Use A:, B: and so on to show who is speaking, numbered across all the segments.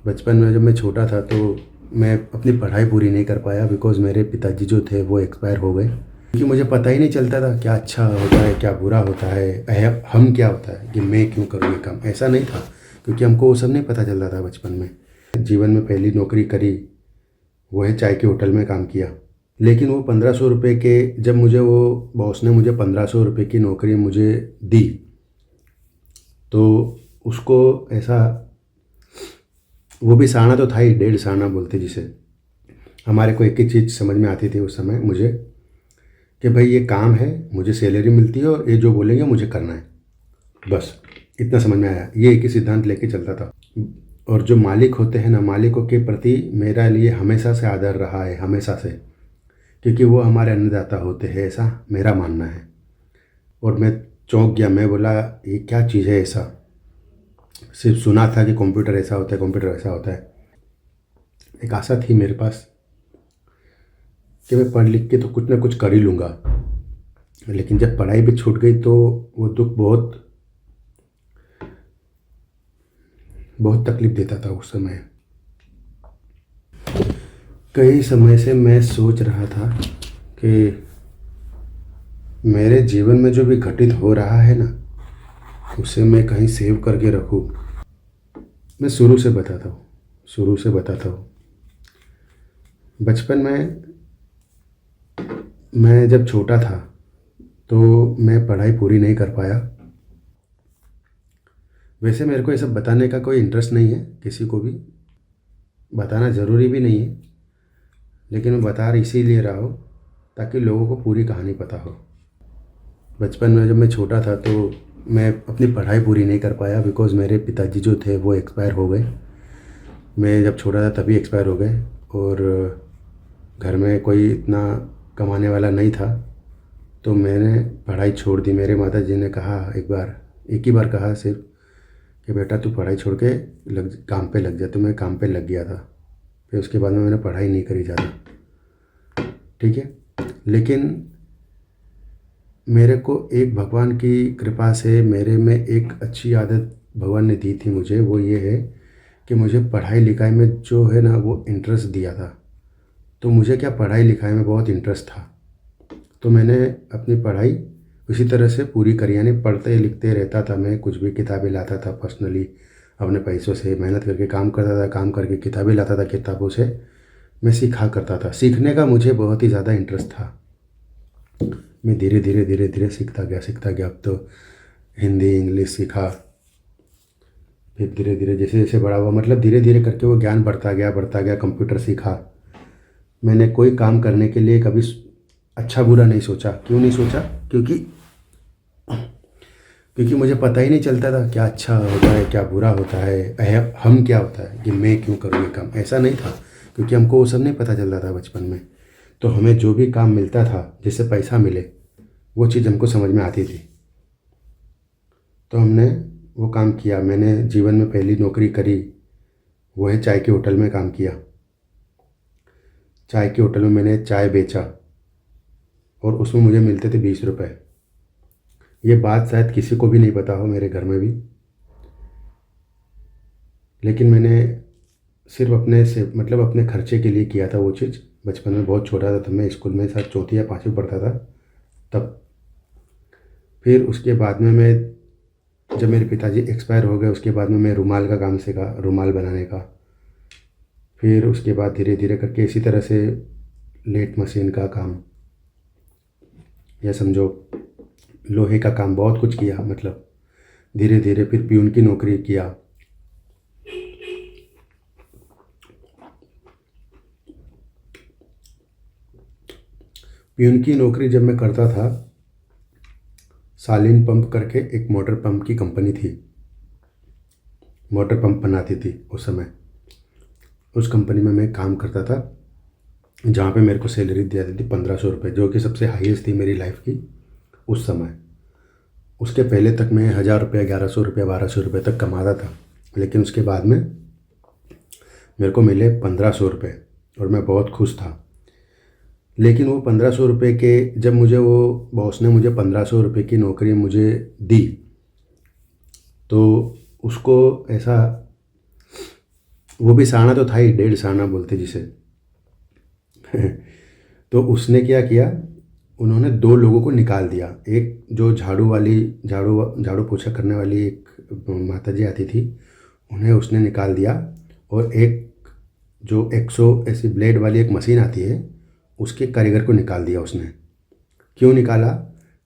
A: बचपन में जब मैं छोटा था तो मैं अपनी पढ़ाई पूरी नहीं कर पाया बिकॉज़ मेरे पिताजी जो थे वो एक्सपायर हो गए। क्योंकि मुझे पता ही नहीं चलता था क्या अच्छा होता है, क्या बुरा होता है, हम क्या होता है कि मैं क्यों करूँ ये काम, ऐसा नहीं था। क्योंकि हमको वो सब नहीं पता चलता था बचपन में। जीवन में पहली नौकरी करी वो है चाय के होटल में काम किया। लेकिन वो 1500 रुपये के, जब मुझे वो बॉस ने मुझे 1500 रुपये की नौकरी मुझे दी तो उसको ऐसा, वो भी साना तो था ही, 1.5 साना बोलते जिसे। हमारे को एक ही चीज़ समझ में आती थी उस समय मुझे कि भाई ये काम है, मुझे सैलरी मिलती है और ये जो बोलेंगे मुझे करना है, बस इतना समझ में आया। ये एक ही सिद्धांत लेके चलता था। और जो मालिक होते हैं ना, मालिकों के प्रति मेरा लिए हमेशा से आदर रहा है, हमेशा से। क्योंकि वो हमारे अन्नदाता होते हैं, ऐसा मेरा मानना है। और मैं चौंक गया, मैं बोला ये क्या चीज़ है ऐसा। सिर्फ सुना था कि कंप्यूटर ऐसा होता है, कंप्यूटर ऐसा होता है। एक आशा थी मेरे पास कि मैं पढ़ लिख के तो कुछ ना कुछ कर ही लूँगा। लेकिन जब पढ़ाई भी छूट गई तो वो दुख बहुत बहुत तकलीफ़ देता था उस समय। कई समय से मैं सोच रहा था कि मेरे जीवन में जो भी घटित हो रहा है ना, उसे मैं कहीं सेव करके रखूं। मैं शुरू से बताता हूँ। बचपन में मैं जब छोटा था तो मैं पढ़ाई पूरी नहीं कर पाया। वैसे मेरे को ये सब बताने का कोई इंटरेस्ट नहीं है, किसी को भी बताना ज़रूरी भी नहीं है। लेकिन मैं बता इसीलिए रहा हूँ ताकि लोगों को पूरी कहानी पता हो। बचपन में जब मैं छोटा था तो मैं अपनी पढ़ाई पूरी नहीं कर पाया बिकॉज़ मेरे पिताजी जो थे वो एक्सपायर हो गए। मैं जब छोटा था तभी एक्सपायर हो गए। और घर में कोई इतना कमाने वाला नहीं था तो मैंने पढ़ाई छोड़ दी। मेरे माता जी ने कहा एक ही बार कहा सिर्फ कि बेटा तू पढ़ाई छोड़ के काम पे लग जा। तो मैं काम पे लग गया था। फिर उसके बाद में मैंने पढ़ाई नहीं करी ज़्यादा, ठीक है। लेकिन मेरे को एक भगवान की कृपा से मेरे में एक अच्छी आदत भगवान ने दी थी मुझे। वो ये है कि मुझे पढ़ाई लिखाई में जो है ना वो इंटरेस्ट दिया था। तो मुझे क्या, पढ़ाई लिखाई में बहुत इंटरेस्ट था। तो मैंने अपनी पढ़ाई उसी तरह से पूरी करी, यानी पढ़ते लिखते रहता था। मैं कुछ भी किताबें लाता था पर्सनली, अपने पैसों से मेहनत करके काम करता था, काम करके किताबें लाता था, किताबों से मैं सीखा करता था। सीखने का मुझे बहुत ही ज़्यादा इंटरेस्ट था। मैं धीरे धीरे सीखता गया। अब तो हिंदी इंग्लिश सीखा। फिर धीरे धीरे जैसे जैसे बड़ा हुआ, मतलब धीरे धीरे करके वो ज्ञान बढ़ता गया। कंप्यूटर सीखा। मैंने कोई काम करने के लिए कभी अच्छा बुरा नहीं सोचा। क्यों नहीं सोचा? क्योंकि मुझे पता ही नहीं चलता था क्या अच्छा होता है, क्या बुरा होता है, हम क्या होता है कि मैं क्यों करूँ ये काम, ऐसा नहीं था। क्योंकि हमको वो सब नहीं पता चलता था बचपन में। तो हमें जो भी काम मिलता था जिससे पैसा मिले, वो चीज़ हमको समझ में आती थी। तो हमने वो काम किया। मैंने जीवन में पहली नौकरी करी वो है चाय के होटल में काम किया। चाय के होटल में मैंने चाय बेचा और उसमें मुझे मिलते थे 20 रुपए। ये बात शायद किसी को भी नहीं पता हो, मेरे घर में भी। लेकिन मैंने सिर्फ अपने से मतलब अपने खर्चे के लिए किया था वो चीज़। बचपन में बहुत छोटा था तब, मैं स्कूल में शायद चौथी या पाँचवीं पढ़ता था तब। फिर उसके बाद में जब मेरे पिताजी एक्सपायर हो गए उसके बाद में मैं रुमाल का काम सीखा, रुमाल बनाने का। फिर उसके बाद धीरे धीरे करके इसी तरह से लेट मशीन का काम, या समझो लोहे का काम, बहुत कुछ किया। मतलब धीरे धीरे फिर प्यून की नौकरी किया। प्यून की नौकरी जब मैं करता था, सालिन पंप करके एक मोटर पंप की कंपनी थी, मोटर पंप बनाती थी उस समय। उस कंपनी में मैं काम करता था जहाँ पे मेरे को सैलरी दी जाती थी 1500 रुपये, जो कि सबसे हाईएस्ट थी मेरी लाइफ की उस समय। उसके पहले तक मैं 1000 रुपये, 1100 रुपये, 1200 रुपये तक कमाता था। लेकिन उसके बाद में मेरे को मिले 1500 रुपये और मैं बहुत खुश था। लेकिन वो 1500 रुपये के, जब मुझे वो बॉस ने मुझे 1500 रुपये की नौकरी मुझे दी तो उसको ऐसा वो भी साना तो था ही, 1.5 साना बोलते जिसे। तो उसने क्या किया, उन्होंने 2 लोगों को निकाल दिया। एक जो झाड़ू वाली, झाड़ू झाड़ू पोछा करने वाली एक माता जी आती थी, उन्हें उसने निकाल दिया। और एक जो 100 ऐसी ब्लेड वाली एक मशीन आती है, उसके कारीगर को निकाल दिया उसने। क्यों निकाला?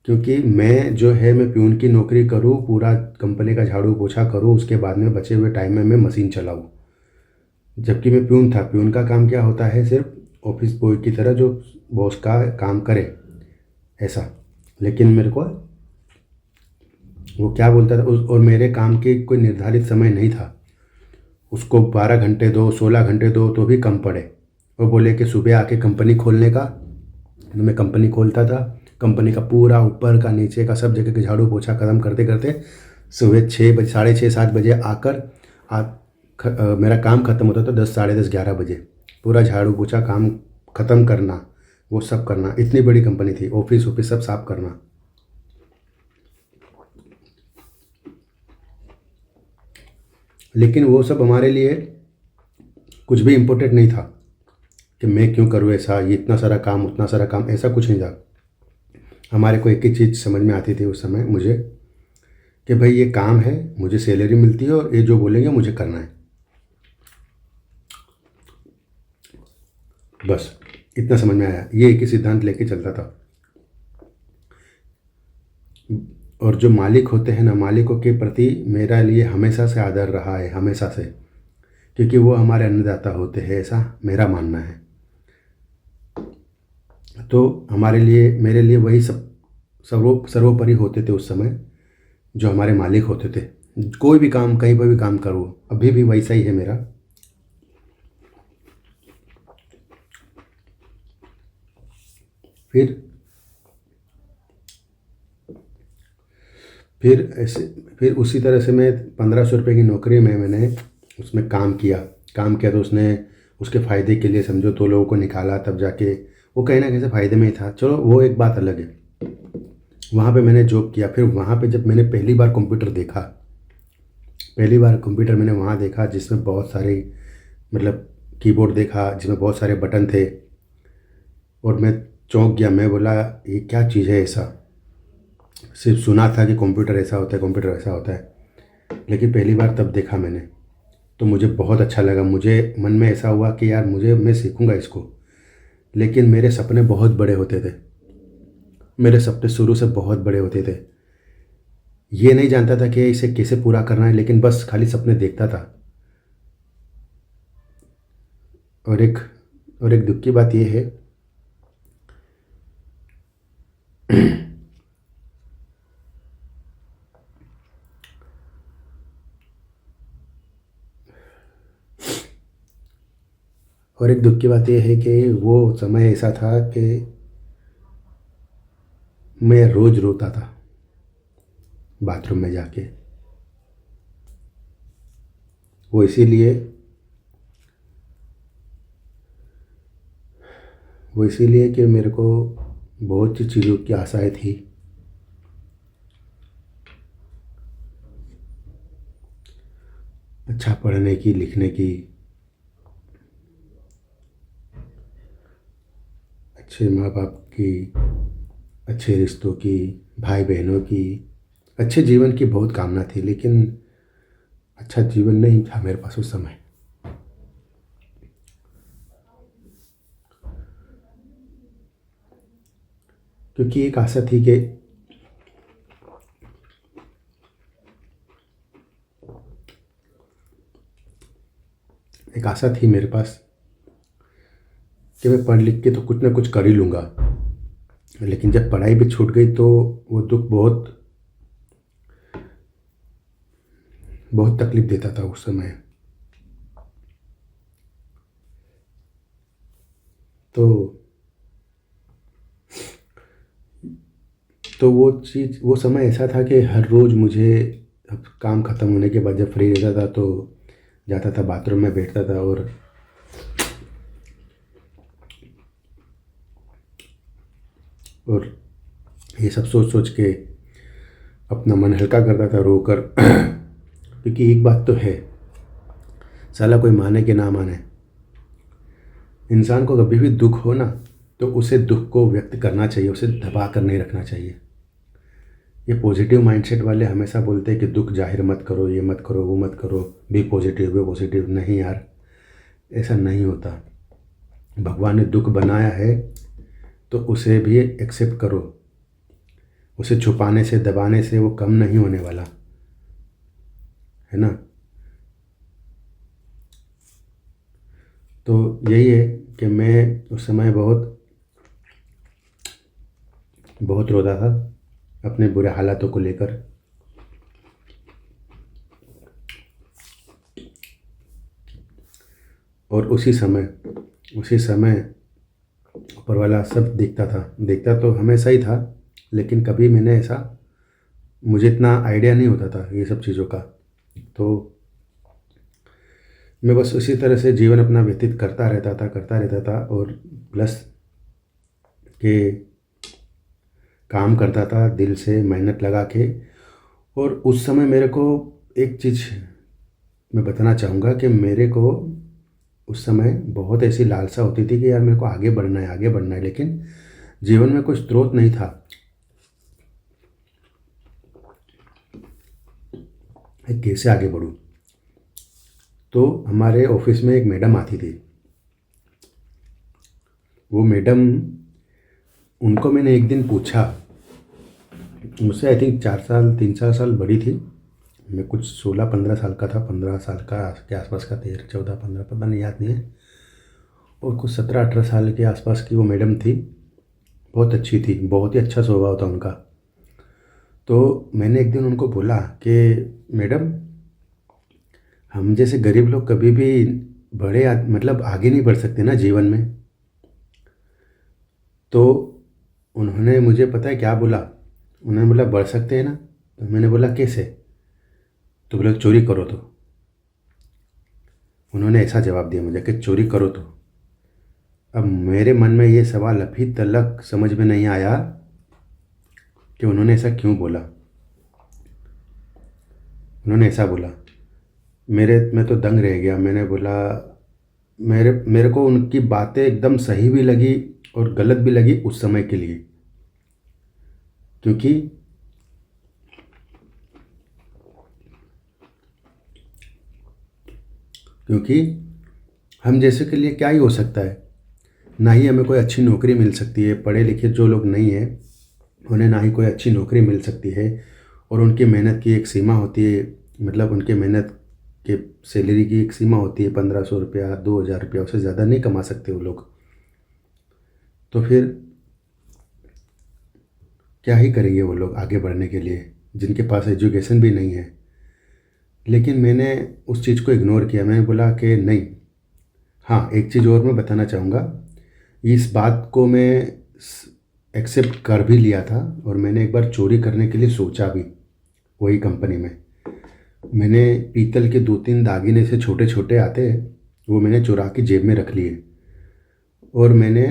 A: क्योंकि मैं जो है, मैं प्यून की नौकरी करूँ, पूरा कंपनी का झाड़ू पोछा करूँ, उसके बाद में बचे हुए टाइम में मैं मशीन चलाऊँ। जबकि मैं प्यून था। प्यून का काम क्या होता है, सिर्फ ऑफिस बॉय की तरह जो बॉस का काम करे, ऐसा। लेकिन मेरे को वो क्या बोलता था और मेरे काम के कोई निर्धारित समय नहीं था। उसको 12 घंटे दो, 16 घंटे दो तो भी कम पड़े। वो बोले कि सुबह आके कंपनी खोलने का, तो मैं कंपनी खोलता था। कंपनी का पूरा ऊपर का नीचे का सब जगह के झाड़ू पोछा ख़त्म करते करते सुबह 6 बजे, 6:30 7 बजे आकर मेरा काम ख़त्म होता था 10 साढ़े 10 11 बजे। पूरा झाड़ू पोछा काम ख़त्म करना, वो सब करना। इतनी बड़ी कंपनी थी, ऑफिस ऑफिस सब साफ करना। लेकिन वो सब हमारे लिए कुछ भी इम्पोर्टेंट नहीं था कि मैं क्यों करूँ ऐसा, ये इतना सारा काम उतना सारा काम, ऐसा कुछ नहीं था। हमारे को एक ही चीज़ समझ में आती थी उस समय मुझे, कि भाई ये काम है, मुझे सैलरी मिलती है और ये जो बोलेंगे मुझे करना है, बस इतना समझ में आया। ये एक ही सिद्धांत लेके चलता था। और जो मालिक होते हैं ना, मालिकों के प्रति मेरा लिए हमेशा से आदर रहा है, हमेशा से। क्योंकि वो हमारे अन्नदाता होते हैं, ऐसा मेरा मानना है। तो हमारे लिए, मेरे लिए वही सब सर्वोपरि होते थे उस समय, जो हमारे मालिक होते थे। कोई भी काम, कहीं पर भी काम करो, अभी भी वैसा ही है मेरा। फिर फिर ऐसे फिर उसी तरह से मैं 1500 रुपये की नौकरी में मैंने उसमें काम किया तो उसने उसके फ़ायदे के लिए समझो 2 लोगों को निकाला, तब जाके वो कहीं ना कहीं से फ़ायदे में ही था। चलो वो एक बात अलग है। वहाँ पे मैंने जॉब किया। फिर वहाँ पे जब मैंने पहली बार कंप्यूटर देखा, पहली बार कंप्यूटर मैंने वहाँ देखा जिसमें बहुत सारे, मतलब कीबोर्ड देखा जिसमें बहुत सारे बटन थे। और मैं चौंक गया। मैं बोला ये क्या चीज़ है ऐसा। सिर्फ सुना था कि कंप्यूटर ऐसा होता है, कंप्यूटर ऐसा होता है, लेकिन पहली बार तब देखा मैंने, तो मुझे बहुत अच्छा लगा। मुझे मन में ऐसा हुआ कि यार मैं सीखूंगा इसको। लेकिन मेरे सपने बहुत बड़े होते थे। मेरे सपने शुरू से बहुत बड़े होते थे। ये नहीं जानता था कि इसे कैसे पूरा करना है, लेकिन बस खाली सपने देखता था। और एक दुख की बात यह है, और एक दुख की बात यह है कि वो समय ऐसा था कि मैं रोज़ रोता था बाथरूम में जाके। वो इसीलिए कि मेरे को बहुत सी चीज़ों की आशाएं थी। अच्छा पढ़ने की, लिखने की, अच्छे माँ बाप की, अच्छे रिश्तों की, भाई बहनों की, अच्छे जीवन की बहुत कामना थी। लेकिन अच्छा जीवन नहीं था मेरे पास उस समय। क्योंकि एक आशा थी कि मेरे पास कि मैं पढ़ लिख के तो कुछ ना कुछ कर ही लूँगा। लेकिन जब पढ़ाई भी छूट गई तो वो दुख बहुत बहुत तकलीफ़ देता था उस समय। तो वो समय ऐसा था कि हर रोज़ मुझे, अब काम ख़त्म होने के बाद जब फ्री रहता था तो जाता था बाथरूम में, बैठता था और ये सब सोच सोच के अपना मन हल्का करता था रोकर। क्योंकि एक बात तो है, साला कोई माने कि ना माने, इंसान को कभी भी दुख हो ना तो उसे दुख को व्यक्त करना चाहिए, उसे दबा कर नहीं रखना चाहिए। ये पॉजिटिव माइंडसेट वाले हमेशा बोलते हैं कि दुख जाहिर मत करो, ये मत करो, वो मत करो, बी पॉजिटिव, बी पॉजिटिव। नहीं यार, ऐसा नहीं होता। भगवान ने दुख बनाया है तो उसे भी एक्सेप्ट करो। उसे छुपाने से, दबाने से वो कम नहीं होने वाला है ना। तो यही है कि मैं उस समय बहुत बहुत रोता था अपने बुरे हालातों को लेकर। और उसी समय ऊपर वाला सब देखता तो हमेशा ही था, लेकिन कभी मैंने ऐसा, मुझे इतना आइडिया नहीं होता था ये सब चीज़ों का। तो मैं बस उसी तरह से जीवन अपना व्यतीत करता रहता था और प्लस के काम करता था दिल से, मेहनत लगा के। और उस समय मेरे को एक चीज़ मैं बताना चाहूँगा कि मेरे को उस समय बहुत ऐसी लालसा होती थी कि यार मेरे को आगे बढ़ना है, लेकिन जीवन में कोई स्रोत नहीं था कैसे आगे बढ़ूँ। तो हमारे ऑफिस में एक मैडम आती थी। वो मैडम, उनको मैंने एक दिन पूछा, मुझसे आई थिंक 3-4 साल बड़ी थी। मैं कुछ 16-15 साल का था, 15 साल का के आसपास का, 13-14-15 पता नहीं, याद नहीं है। और कुछ 17-18 साल के आसपास की वो मैडम थी। बहुत अच्छी थी, बहुत ही अच्छा स्वभाव था उनका। तो मैंने एक दिन उनको बोला कि मैडम, हम जैसे गरीब लोग कभी भी मतलब आगे नहीं बढ़ सकते ना जीवन में। तो उन्होंने मुझे पता है क्या बोला, उन्होंने बोला बढ़ सकते हैं ना। तो मैंने बोला कैसे? तो बोला चोरी करो। तो उन्होंने ऐसा जवाब दिया मुझे कि चोरी करो तो। अब मेरे मन में ये सवाल अभी तक समझ में नहीं आया कि उन्होंने ऐसा क्यों बोला। उन्होंने ऐसा बोला, मैं तो दंग रह गया। मैंने बोला, मेरे को उनकी बातें एकदम सही भी लगी और गलत भी लगी उस समय के लिए। क्योंकि हम जैसे के लिए क्या ही हो सकता है। ना ही हमें कोई अच्छी नौकरी मिल सकती है, पढ़े लिखे जो लोग नहीं हैं उन्हें ना ही कोई अच्छी नौकरी मिल सकती है। और उनकी मेहनत की एक सीमा होती है, मतलब उनके मेहनत के सैलरी की एक सीमा होती है, 1500 रुपया, 2000 रुपया, उससे ज़्यादा नहीं कमा सकते वो लोग। तो फिर क्या ही करेंगे वो लोग आगे बढ़ने के लिए, जिनके पास एजुकेशन भी नहीं है। लेकिन मैंने उस चीज़ को इग्नोर किया। मैंने बोला कि नहीं। हाँ, एक चीज़ और मैं बताना चाहूँगा। इस बात को मैं एक्सेप्ट कर भी लिया था और मैंने एक बार चोरी करने के लिए सोचा भी। वही कंपनी में मैंने पीतल के 2-3 दागिने से छोटे छोटे आते हैं, वो मैंने चुरा के जेब में रख लिए। और मैंने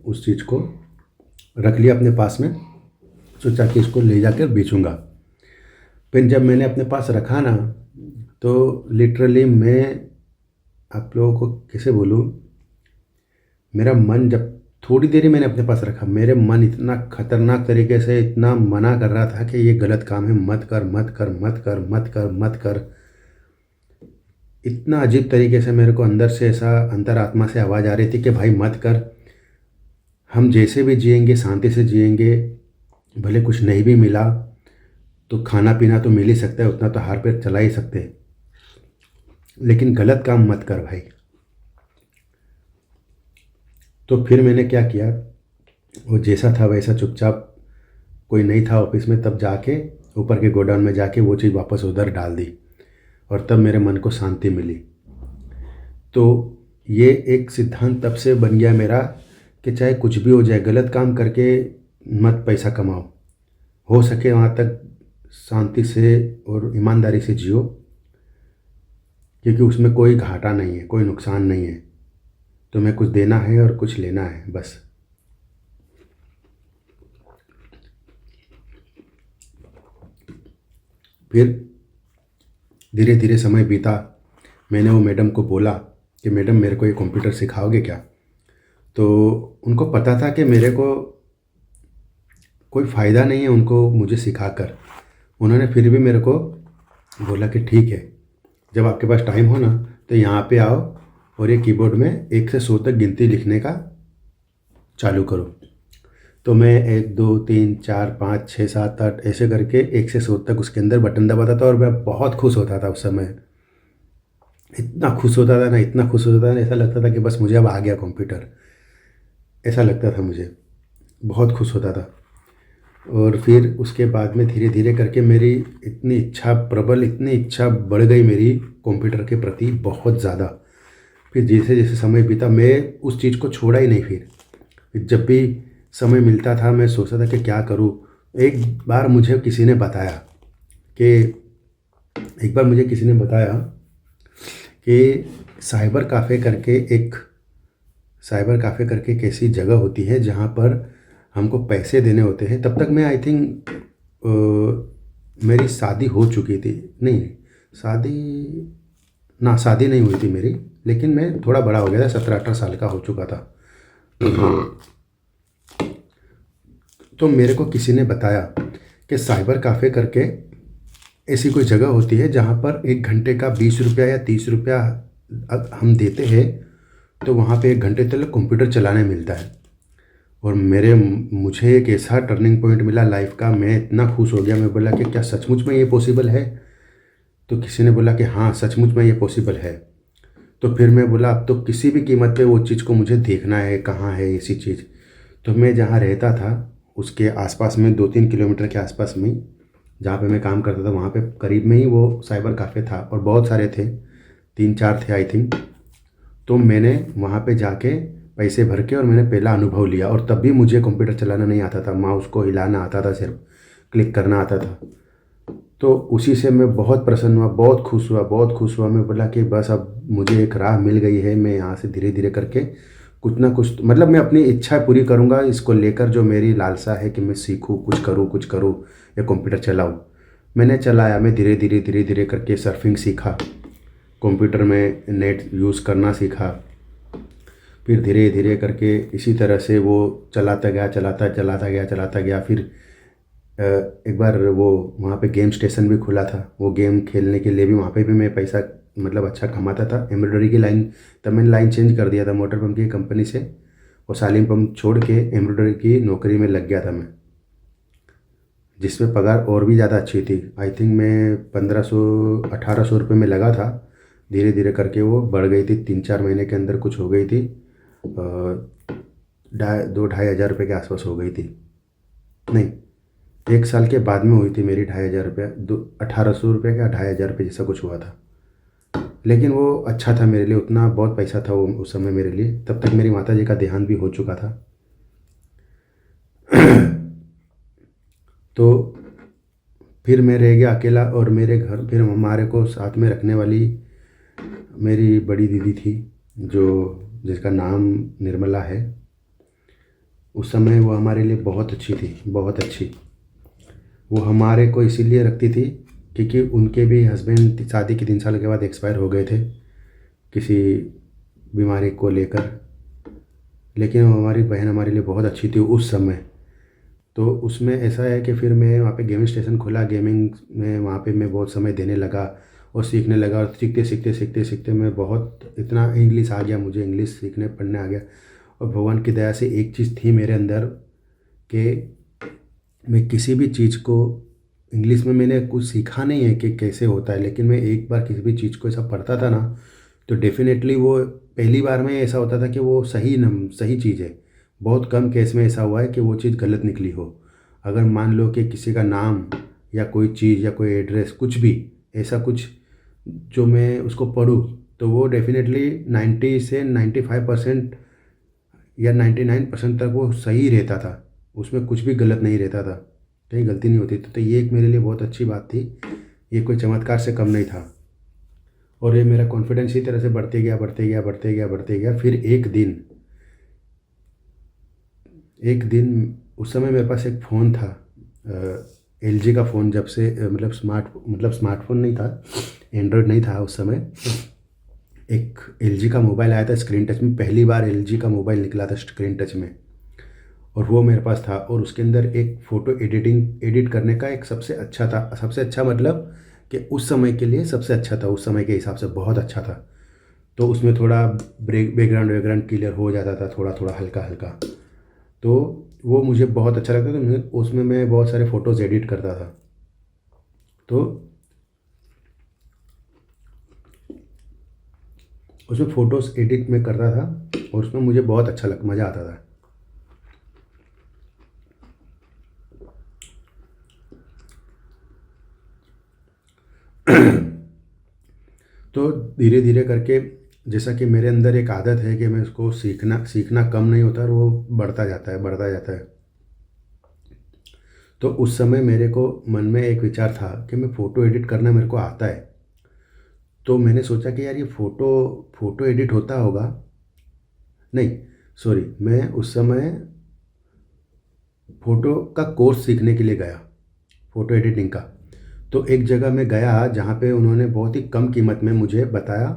A: उस चीज़ को रख लिया अपने पास में, सोचा कि इसको ले जाकर बेचूंगा। फिर जब मैंने अपने पास रखा ना, तो लिटरली मैं आप लोगों को कैसे बोलूँ, मेरा मन, जब थोड़ी देर ही मैंने अपने पास रखा, मेरे मन इतना खतरनाक तरीके से इतना मना कर रहा था कि ये गलत काम है, मत कर मत कर मत कर मत कर मत कर। इतना अजीब तरीके से मेरे को अंदर से ऐसा, अंतरात्मा से आवाज़ आ रही थी कि भाई मत कर। हम जैसे भी जिएंगे शांति से जिएंगे, भले कुछ नहीं भी मिला तो खाना पीना तो मिल ही सकता है, उतना तो हाथ पैर चला ही सकते हैं, लेकिन गलत काम मत कर भाई। तो फिर मैंने क्या किया, वो जैसा था वैसा चुपचाप, कोई नहीं था ऑफिस में, तब जाके ऊपर के गोडाउन में जाके वो चीज़ वापस उधर डाल दी और तब मेरे मन को शांति मिली। तो ये एक सिद्धांत तब से बन गया मेरा कि चाहे कुछ भी हो जाए, गलत काम करके मत पैसा कमाओ, हो सके वहाँ तक शांति से और ईमानदारी से जियो, क्योंकि उसमें कोई घाटा नहीं है, कोई नुकसान नहीं है। तुम्हें कुछ देना है और कुछ लेना है बस। फिर धीरे धीरे समय बीता। मैंने वो मैडम को बोला कि मैडम मेरे को ये कंप्यूटर सिखाओगे क्या। तो उनको पता था कि मेरे को कोई फ़ायदा नहीं है उनको मुझे सिखाकर। उन्होंने फिर भी मेरे को बोला कि ठीक है, जब आपके पास टाइम हो ना तो यहाँ पे आओ और ये कीबोर्ड में 1 से 100 तक गिनती लिखने का चालू करो। तो मैं 1 2 3 4 5 6 7 8 ऐसे करके 1 से 100 तक उसके अंदर बटन दबाता था और मैं बहुत खुश होता था उस समय। इतना खुश होता था ना, इतना खुश होता था ना, ऐसा लगता था कि बस मुझे अब आ गया कंप्यूटर, ऐसा लगता था मुझे। बहुत खुश होता था। और फिर उसके बाद में धीरे धीरे करके मेरी इतनी इच्छा प्रबल, इतनी इच्छा बढ़ गई मेरी कंप्यूटर के प्रति बहुत ज़्यादा। फिर जैसे जैसे समय बीता मैं उस चीज़ को छोड़ा ही नहीं। फिर जब भी समय मिलता था मैं सोचता था कि क्या करूं। एक बार मुझे किसी ने बताया कि कि साइबर काफ़े करके एक ऐसी जगह होती है जहाँ पर हमको पैसे देने होते हैं। तब तक मैं आई थिंक मेरी शादी हो चुकी थी। नहीं, शादी नहीं हुई थी मेरी, लेकिन मैं थोड़ा बड़ा हो गया था, 17-18 साल का हो चुका था। तो मेरे को किसी ने बताया कि साइबर काफ़े करके ऐसी कोई जगह होती है जहाँ पर 1 घंटे का 20 रुपया या 30 रुपया हम देते हैं, तो वहाँ पे 1 घंटे तक कंप्यूटर चलाने मिलता है। और मुझे एक ऐसा टर्निंग पॉइंट मिला लाइफ का, मैं इतना खुश हो गया। मैं बोला कि क्या सचमुच में ये पॉसिबल है। तो किसी ने बोला कि हाँ सचमुच में ये पॉसिबल है। तो फिर मैं बोला अब तो किसी भी कीमत पे वो चीज़ को मुझे देखना है, कहाँ है ऐसी चीज़। तो मैं जहाँ रहता था उसके आसपास में 2-3 किलोमीटर के आसपास में जहाँ पे मैं काम करता था वहाँ पे करीब में ही वो साइबर काफ़े था और बहुत सारे थे, 3-4 थे आई थिंक। तो मैंने वहाँ पे जाके पैसे भर के और मैंने पहला अनुभव लिया। और तब भी मुझे कंप्यूटर चलाना नहीं आता था, माउस को हिलाना आता था, सिर्फ क्लिक करना आता था। तो उसी से मैं बहुत प्रसन्न हुआ, बहुत खुश हुआ। मैं बोला कि बस अब मुझे एक राह मिल गई है, मैं यहाँ से धीरे धीरे करके कुछ ना कुछ मतलब मैं अपनी इच्छा पूरी करूँगा इसको लेकर, जो मेरी लालसा है कि मैं सीखूँ, कुछ करूँ या कंप्यूटर चलाऊँ। मैंने चलाया, मैं धीरे धीरे करके सर्फिंग सीखा, कंप्यूटर में नेट यूज़ करना सीखा। फिर धीरे धीरे करके इसी तरह से वो चलाता गया। फिर एक बार वो वहाँ पे गेम स्टेशन भी खुला था, वो गेम खेलने के लिए भी वहाँ पे भी मैं पैसा मतलब अच्छा कमाता था। एम्ब्रॉयडरी की लाइन, तब मैंने लाइन चेंज कर दिया था मोटर पंप की कंपनी से, और सालिम पंप छोड़ के एम्ब्रॉयडरी की नौकरी में लग गया था मैं, जिसमें पगार और भी ज़्यादा अच्छी थी। आई थिंक मैं 1500-1800 रुपये में लगा था। धीरे धीरे करके वो बढ़ गई थी, 3-4 महीने के अंदर कुछ हो गई थी, 2-2,500 रुपये के आसपास हो गई थी। नहीं, 1 साल के बाद में हुई थी मेरी 2,500 रुपये, 1800 रुपये का 2,500 रुपये जैसा कुछ हुआ था। लेकिन वो अच्छा था मेरे लिए, उतना बहुत पैसा था वो उस समय मेरे लिए। तब तक मेरी माता जी का देहांत भी हो चुका था। तो फिर मैं रह गया अकेला, और मेरे घर फिर हमारे को साथ में रखने वाली मेरी बड़ी दीदी थी, जिसका नाम निर्मला है। उस समय वो हमारे लिए बहुत अच्छी थी, बहुत अच्छी। वो हमारे को इसीलिए रखती थी क्योंकि उनके भी हस्बैंड शादी के 3 साल के बाद एक्सपायर हो गए थे किसी बीमारी को लेकर। लेकिन वो हमारी बहन हमारे लिए बहुत अच्छी थी उस समय। तो उसमें ऐसा है कि फिर मैं वहाँ पे गेमिंग स्टेशन खुला, गेमिंग में वहाँ पे मैं बहुत समय देने लगा और सीखने लगा। और सीखते मैं बहुत, इतना इंग्लिश आ गया मुझे, इंग्लिश सीखने पढ़ने आ गया। और भगवान की दया से एक चीज़ थी मेरे अंदर कि मैं किसी भी चीज़ को इंग्लिश में मैंने कुछ सीखा नहीं है कि कैसे होता है, लेकिन मैं एक बार किसी भी चीज़ को ऐसा पढ़ता था ना तो डेफिनेटली वो पहली बार में ऐसा होता था कि वो सही चीज़ है। बहुत कम केस में ऐसा हुआ है कि वो चीज़ गलत निकली हो। अगर मान लो कि किसी का नाम या कोई चीज़ या कोई एड्रेस कुछ भी ऐसा कुछ जो मैं उसको पढूँ तो वो डेफिनेटली 90 से 95% या 99% तक वो सही रहता था, उसमें कुछ भी गलत नहीं रहता था, कहीं गलती नहीं होती थी। तो ये एक मेरे लिए बहुत अच्छी बात थी, ये कोई चमत्कार से कम नहीं था। और ये मेरा कॉन्फिडेंस इसी तरह से बढ़ते गया। फिर एक दिन उस समय मेरे पास एक फ़ोन था, LG का फ़ोन जब से मतलब स्मार्टफोन नहीं था, एंड्रॉयड नहीं था उस समय। एक LG का मोबाइल आया था स्क्रीन टच में, पहली बार LG का मोबाइल निकला था स्क्रीन टच में, और वो मेरे पास था। और उसके अंदर एक फ़ोटो एडिट करने का एक सबसे अच्छा था, सबसे अच्छा मतलब कि उस समय के लिए सबसे अच्छा था, उस समय के हिसाब से बहुत अच्छा था। तो उसमें थोड़ा बैकग्राउंड क्लियर हो जाता था, थोड़ा थोड़ा हल्का हल्का। तो वो मुझे बहुत अच्छा लगता था। तो उसमें मैं बहुत सारे फ़ोटोज़ एडिट करता था। तो उसमें फ़ोटोज़ एडिट मैं करता था, और उसमें मुझे बहुत अच्छा मज़ा आता था। तो धीरे धीरे करके, जैसा कि मेरे अंदर एक आदत है कि मैं उसको सीखना सीखना कम नहीं होता, और वो बढ़ता जाता है, बढ़ता जाता है। तो उस समय मेरे को मन में एक विचार था कि मैं फ़ोटो एडिट करना मेरे को आता है। तो मैंने सोचा कि यार ये फ़ोटो एडिट होता होगा, नहीं सॉरी, मैं उस समय फ़ोटो का कोर्स सीखने के लिए गया, फ़ोटो एडिटिंग का। तो एक जगह मैं गया जहाँ पे उन्होंने बहुत ही कम कीमत में मुझे बताया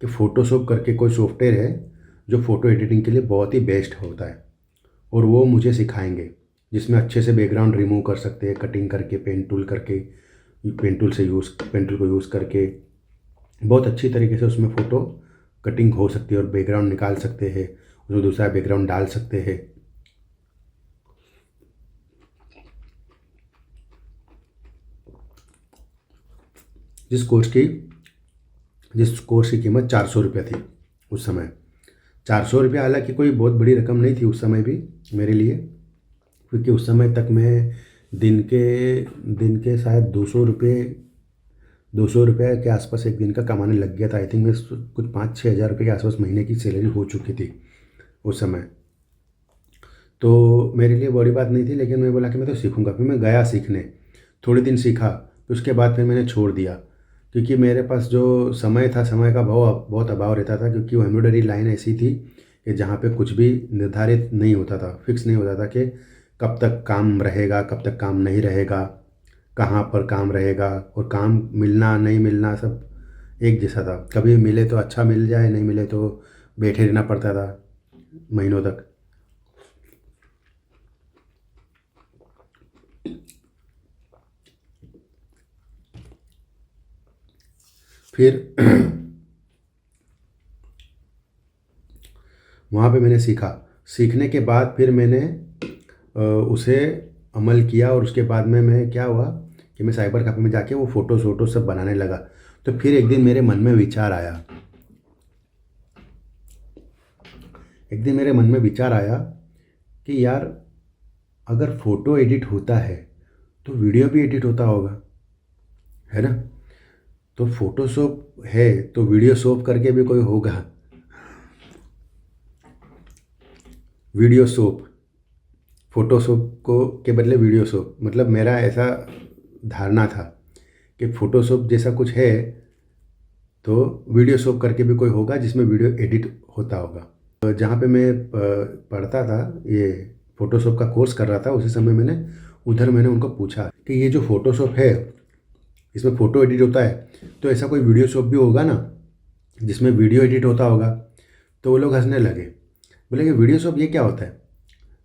A: कि फ़ोटोशॉप करके कोई सॉफ्टवेयर है जो फ़ोटो एडिटिंग के लिए बहुत ही बेस्ट होता है, और वो मुझे सिखाएंगे, जिसमें अच्छे से बैकग्राउंड रिमूव कर सकते हैं कटिंग करके, पेन टूल को यूज़ करके बहुत अच्छी तरीके से उसमें फ़ोटो कटिंग हो सकती है, और बैकग्राउंड निकाल सकते हैं, उसमें दूसरा बैकग्राउंड डाल सकते हैं। जिस कोर्स की जिस कोर्स की कीमत 400 रुपये थी उस समय। 400 रुपये हालांकि कोई बहुत बड़ी रकम नहीं थी उस समय भी मेरे लिए, क्योंकि उस समय तक मैं दिन के शायद 200 रुपये के आसपास एक दिन का कमाने लग गया था। आई थिंक मैं कुछ 5-6 हज़ार रुपये के आसपास महीने की सैलरी हो चुकी थी उस समय। तो मेरे लिए बड़ी बात नहीं थी, लेकिन मैं बोला कि मैं तो सीखूंगा। फिर मैं गया सीखने, थोड़े दिन सीखा, फिर उसके बाद फिर मैंने छोड़ दिया, क्योंकि मेरे पास जो समय था, समय का बहुत अभाव रहता था। क्योंकि वो एम्ब्रॉयडरी लाइन ऐसी थी कि जहाँ पे कुछ भी निर्धारित नहीं होता था, फिक्स नहीं होता था कि कब तक काम रहेगा, कब तक काम नहीं रहेगा, कहाँ पर काम रहेगा, और काम मिलना नहीं मिलना सब एक जैसा था। कभी मिले तो अच्छा मिल जाए, नहीं मिले तो बैठे रहना पड़ता था महीनों तक। फिर वहाँ पे मैंने सीखा। सीखने के बाद फिर मैंने उसे अमल किया, और उसके बाद में मैं क्या हुआ कि मैं साइबर कैफ़े में जाके वो फ़ोटो सब बनाने लगा। तो फिर एक दिन मेरे मन में विचार आया, कि यार अगर फ़ोटो एडिट होता है तो वीडियो भी एडिट होता होगा, है ना। तो फ़ोटोशॉप है तो वीडियो शॉप करके भी कोई होगा। वीडियो शॉप, फ़ोटोशॉप को के बदले वीडियो शॉप, मतलब मेरा ऐसा धारणा था कि फ़ोटोशॉप जैसा कुछ है तो वीडियो शॉप करके भी कोई होगा जिसमें वीडियो एडिट होता होगा। जहाँ पे मैं पढ़ता था, ये फ़ोटोशॉप का कोर्स कर रहा था, उसी समय मैंने उनको पूछा कि ये जो फ़ोटोशॉप है इसमें फ़ोटो एडिट होता है, तो ऐसा कोई वीडियो शॉप भी होगा ना जिसमें वीडियो एडिट होता होगा। तो वो लोग हंसने लगे, बोले कि वीडियो शॉप ये क्या होता है।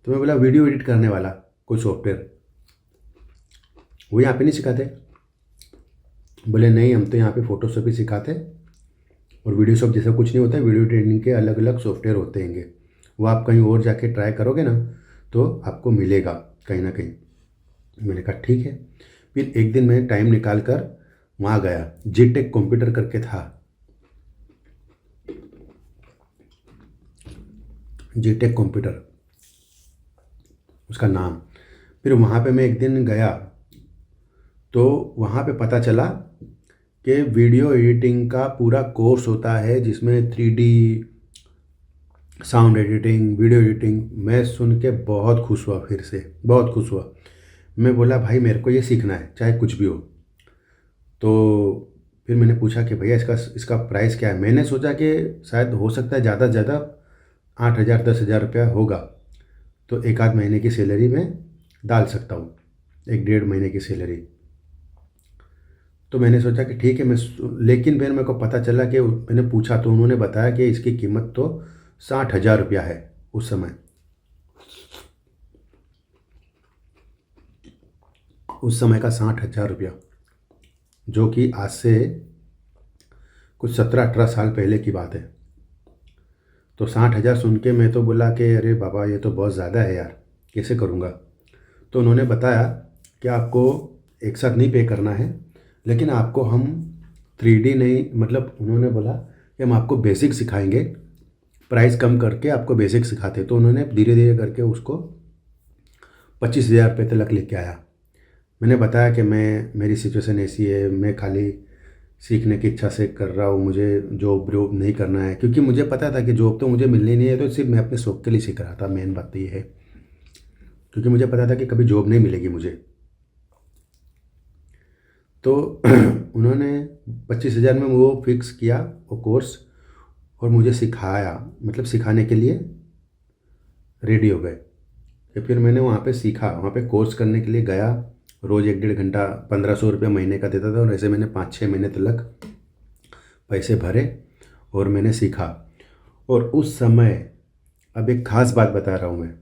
A: तो मैं बोला वीडियो एडिट करने वाला कोई सॉफ्टवेयर, वो यहाँ पे नहीं सिखाते। बोले नहीं, हम तो यहाँ पे फ़ोटोशॉप ही सिखाते, और वीडियो शॉप जैसा कुछ नहीं होता है, वीडियो एडिटिंग के अलग अलग सॉफ्टवेयर होते हैं, वो आप कहीं और जाके ट्राई करोगे ना तो आपको मिलेगा कहीं ना कहीं। मैंने कहा ठीक है। फिर एक दिन मैं टाइम निकाल कर वहाँ गया, जीटेक कंप्यूटर करके था, जीटेक कंप्यूटर उसका नाम। फिर वहाँ पे मैं एक दिन गया तो वहाँ पे पता चला कि वीडियो एडिटिंग का पूरा कोर्स होता है, जिसमें 3D sound editing, video editing. मैं सुन के बहुत खुश हुआ, फिर से बहुत खुश हुआ। मैं बोला भाई मेरे को ये सीखना है चाहे कुछ भी हो। तो फिर मैंने पूछा कि भैया इसका प्राइस क्या है। मैंने सोचा कि शायद हो सकता है ज़्यादा से ज़्यादा 8,000 10,000 रुपया होगा, तो एक आध महीने की सैलरी में डाल सकता हूँ, एक डेढ़ महीने की सैलरी। तो मैंने सोचा कि ठीक है लेकिन फिर मेरे को पता चला कि मैंने पूछा तो उन्होंने बताया कि इसकी कीमत तो 60,000 रुपया है उस समय। उस समय का 60,000 रुपया, जो कि आज से कुछ 17-18 साल पहले की बात है। तो 60,000 सुन के मैं तो बोला कि अरे बाबा ये तो बहुत ज़्यादा है यार, कैसे करूँगा। तो उन्होंने बताया कि आपको एक साथ नहीं पे करना है, लेकिन आपको हम 3D नहीं, मतलब उन्होंने बोला कि हम आपको बेसिक सिखाएंगे, प्राइस कम करके आपको बेसिक सिखाते। तो उन्होंने धीरे धीरे करके उसको 25,000 रुपये तक लेके आया। मैंने बताया कि मेरी सिचुएशन ऐसी है, मैं खाली सीखने की इच्छा से कर रहा हूँ, मुझे जॉब नहीं करना है, क्योंकि मुझे पता था कि जॉब तो मुझे मिलनी नहीं है। तो सिर्फ मैं अपने शौक़ के लिए सीख रहा था, मेन बात तो ये है, क्योंकि मुझे पता था कि कभी जॉब नहीं मिलेगी मुझे। तो उन्होंने 25,000 में वो फिक्स किया वो कोर्स, और मुझे सिखाया, मतलब सिखाने के लिए रेडी हो गए। तो फिर मैंने वहाँ पे सीखा, वहाँ पे कोर्स करने के लिए गया। रोज़ 1-1.5 घंटा 1,500 रुपये महीने का देता था, और ऐसे मैंने 5-6 महीने तक पैसे भरे और मैंने सीखा। और उस समय, अब एक ख़ास बात बता रहा हूँ मैं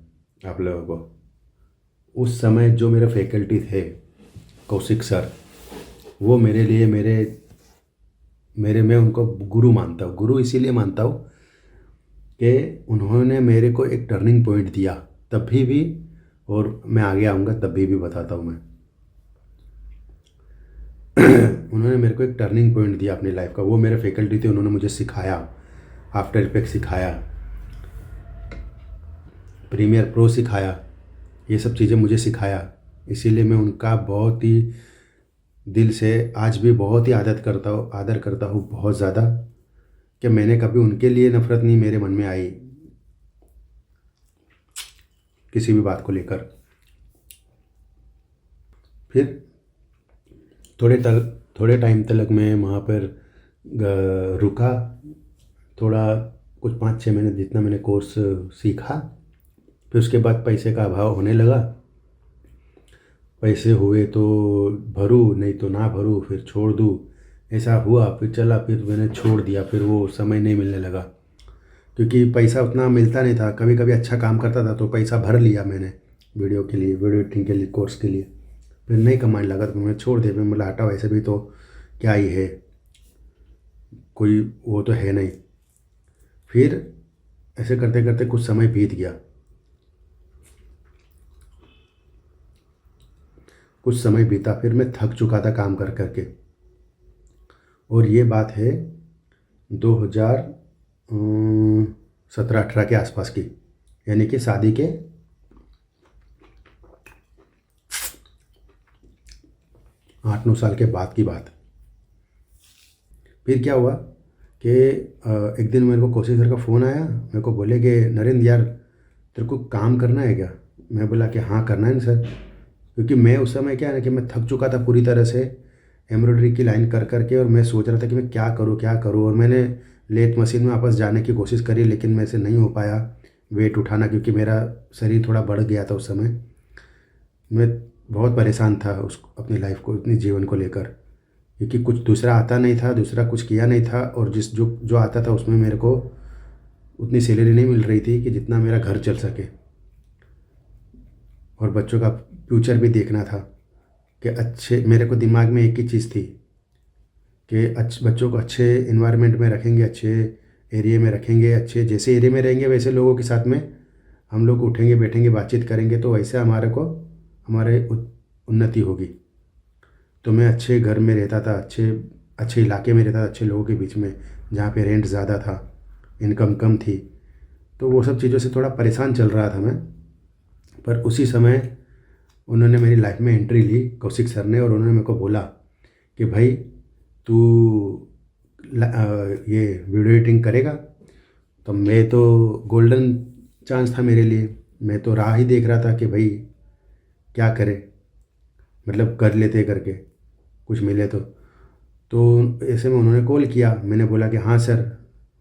A: आप लोगों को, उस समय जो मेरे फैकल्टी थे कौशिक सर, वो मेरे लिए मैं उनको गुरु मानता हूँ। गुरु इसीलिए मानता हूँ कि उन्होंने मेरे को एक टर्निंग पॉइंट दिया तभी भी, और मैं आगे आऊँगा तभी भी बताता हूँ मैं। उन्होंने मेरे को एक टर्निंग पॉइंट दिया अपनी लाइफ का, वो मेरे फैकल्टी थे। उन्होंने मुझे सिखाया, आफ्टर इफेक्ट सिखाया, प्रीमियर प्रो सिखाया, ये सब चीज़ें मुझे सिखाया। इसीलिए मैं उनका बहुत ही दिल से आज भी बहुत ही आदर करता हूँ बहुत ज़्यादा, कि मैंने कभी उनके लिए नफ़रत नहीं मेरे मन में आई किसी भी बात को लेकर। फिर थोड़े टाइम तक मैं वहाँ पर रुका, थोड़ा कुछ 5-6 महीने जितना मैंने कोर्स सीखा। फिर उसके बाद पैसे का अभाव होने लगा, पैसे हुए तो भरूँ, नहीं तो ना भरूँ, फिर छोड़ दूँ, ऐसा हुआ। फिर चला, फिर मैंने छोड़ दिया, फिर वो समय नहीं मिलने लगा, क्योंकि पैसा उतना मिलता नहीं था। कभी कभी अच्छा काम करता था तो पैसा भर लिया मैंने वीडियो एडिटिंग के लिए, कोर्स के लिए। फिर नहीं कमाने लगा तो मैंने छोड़ दिया। मैं बोला हटा, वैसे भी तो क्या ही है, कोई वो तो है नहीं। फिर ऐसे करते करते कुछ समय बीत गया, कुछ समय बीता, फिर मैं थक चुका था काम कर करके। और ये बात है 2017-18 के आसपास की, यानी कि शादी के 8-9 साल के बाद की बात। फिर क्या हुआ कि एक दिन मेरे को कौशिक सर का फ़ोन आया, मेरे को बोले कि नरेंद्र यार तेरे को काम करना है क्या। मैं बोला कि हाँ करना है ना सर, क्योंकि मैं उस समय क्या है ना कि मैं थक चुका था पूरी तरह से एम्ब्रॉयडरी की लाइन कर करके, और मैं सोच रहा था कि मैं क्या करूँ। और मैंने लेथ मशीन में वापस जाने की कोशिश करी, लेकिन मेरे से नहीं हो पाया वेट उठाना, क्योंकि मेरा शरीर थोड़ा बढ़ गया था उस समय। मैं बहुत परेशान था अपनी लाइफ को, अपने जीवन को लेकर, क्योंकि कुछ दूसरा आता नहीं था, दूसरा कुछ किया नहीं था, और जो आता था उसमें मेरे को उतनी सैलरी नहीं मिल रही थी कि जितना मेरा घर चल सके, और बच्चों का फ्यूचर भी देखना था। कि मेरे को दिमाग में एक ही चीज़ थी कि बच्चों को अच्छे इन्वायरमेंट में रखेंगे, अच्छे एरिया में रखेंगे, अच्छे जैसे एरिया में रहेंगे वैसे लोगों के साथ में हम लोग उठेंगे बैठेंगे बातचीत करेंगे, तो वैसे हमारे उन्नति होगी। तो मैं अच्छे घर में रहता था, अच्छे इलाके में रहता था, अच्छे लोगों के बीच में, जहाँ पे रेंट ज़्यादा था, इनकम कम थी। तो वो सब चीज़ों से थोड़ा परेशान चल रहा था मैं। पर उसी समय उन्होंने मेरी लाइफ में एंट्री ली, कौशिक सर ने, और उन्होंने मेरे को बोला कि भाई तू ये वीडियो एडिटिंग करेगा। तो मैं तो गोल्डन चांस था मेरे लिए, मैं तो राह ही देख रहा था कि भाई क्या करे, मतलब कर लेते करके कुछ मिले तो ऐसे में उन्होंने कॉल किया। मैंने बोला कि हाँ सर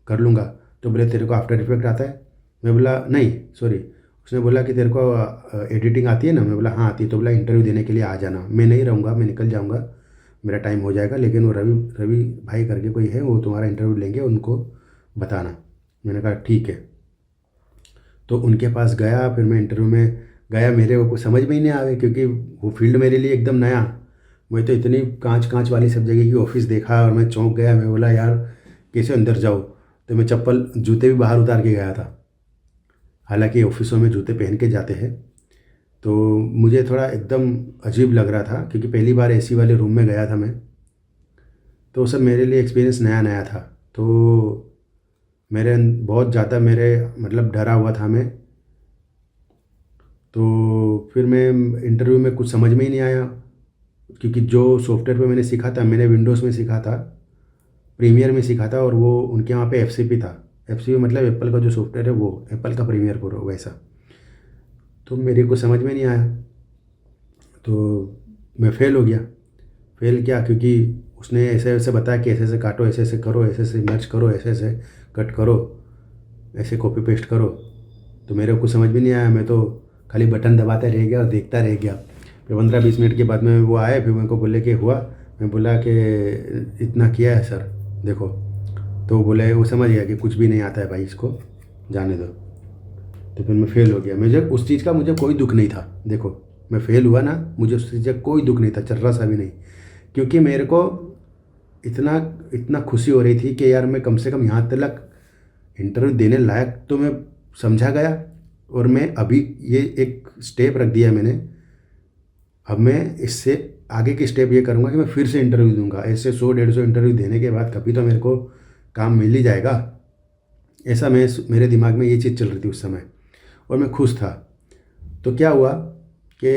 A: कर लूँगा। तो बोले तेरे को आफ्टर इफेक्ट आता है। मैं बोला नहीं सॉरी, उसने बोला कि तेरे को एडिटिंग आती है ना? मैं बोला हाँ आती है। तो बोला इंटरव्यू देने के लिए आ जाना। मैं नहीं रहूँगा, मैं निकल जाऊँगा, मेरा टाइम हो जाएगा, लेकिन वो रवि रवि भाई करके कोई है, वो तुम्हारा इंटरव्यू लेंगे, उनको बताना। मैंने कहा ठीक है। तो उनके पास गया, फिर मैं इंटरव्यू में गया। मेरे को कुछ समझ में ही नहीं आवे, क्योंकि वो फील्ड मेरे लिए एकदम नया। मैं तो इतनी कांच कांच वाली सब जगह की ऑफिस देखा और मैं चौंक गया। मैं बोला यार कैसे अंदर जाऊँ? तो मैं चप्पल जूते भी बाहर उतार के गया था। हालांकि ऑफिसों में जूते पहन के जाते हैं। तो मुझे थोड़ा एकदम अजीब लग रहा था, क्योंकि पहली बार एसी वाले रूम में गया था मैं। तो वो सब मेरे लिए एक्सपीरियंस नया नया था। तो बहुत ज़्यादा मेरे मतलब डरा हुआ था मैं। तो फिर मैं इंटरव्यू में कुछ समझ में ही नहीं आया, क्योंकि जो सॉफ्टवेयर पे मैंने सीखा था, मैंने विंडोज़ में सीखा था, प्रीमियर में सीखा था, और वो उनके वहाँ पे एफसीपी था। एफसीपी मतलब एप्पल का जो सॉफ्टवेयर है, वो एप्पल का प्रीमियर प्रो वैसा। तो मेरे को समझ में नहीं आया, तो मैं फ़ेल हो गया। फ़ेल क्या, क्योंकि उसने ऐसे ऐसे बताया कि ऐसे ऐसे काटो, ऐसे ऐसे करो, ऐसे ऐसे मर्ज करो, ऐसे ऐसे कट करो, ऐसे कॉपी पेस्ट करो। तो मेरे को कुछ समझ में नहीं आया। मैं तो खाली बटन दबाता रह गया और देखता रह गया। फिर 15-20 मिनट के बाद में वो आए, फिर मेरे को बोले कि हुआ? मैं बोला कि इतना किया है सर, देखो। तो वो बोले, वो समझ गया कि कुछ भी नहीं आता है भाई, इसको जाने दो। तो फिर मैं फ़ेल हो गया। मुझे उस चीज़ का मुझे कोई दुख नहीं था। देखो मैं फ़ेल हुआ ना, मुझे उस चीज़ का कोई दुख नहीं था, चर्रा सा भी नहीं। क्योंकि मेरे को इतना इतना खुशी हो रही थी कि यार मैं कम से कम यहाँ तक इंटरव्यू देने लायक तो मैं समझा गया। और मैं अभी ये एक स्टेप रख दिया है मैंने। अब मैं इससे आगे की स्टेप ये करूँगा कि मैं फिर से इंटरव्यू दूंगा। ऐसे 100-150 इंटरव्यू देने के बाद कभी तो मेरे को काम मिल ही जाएगा। ऐसा मेरे दिमाग में ये चीज़ चल रही थी उस समय, और मैं खुश था। तो क्या हुआ कि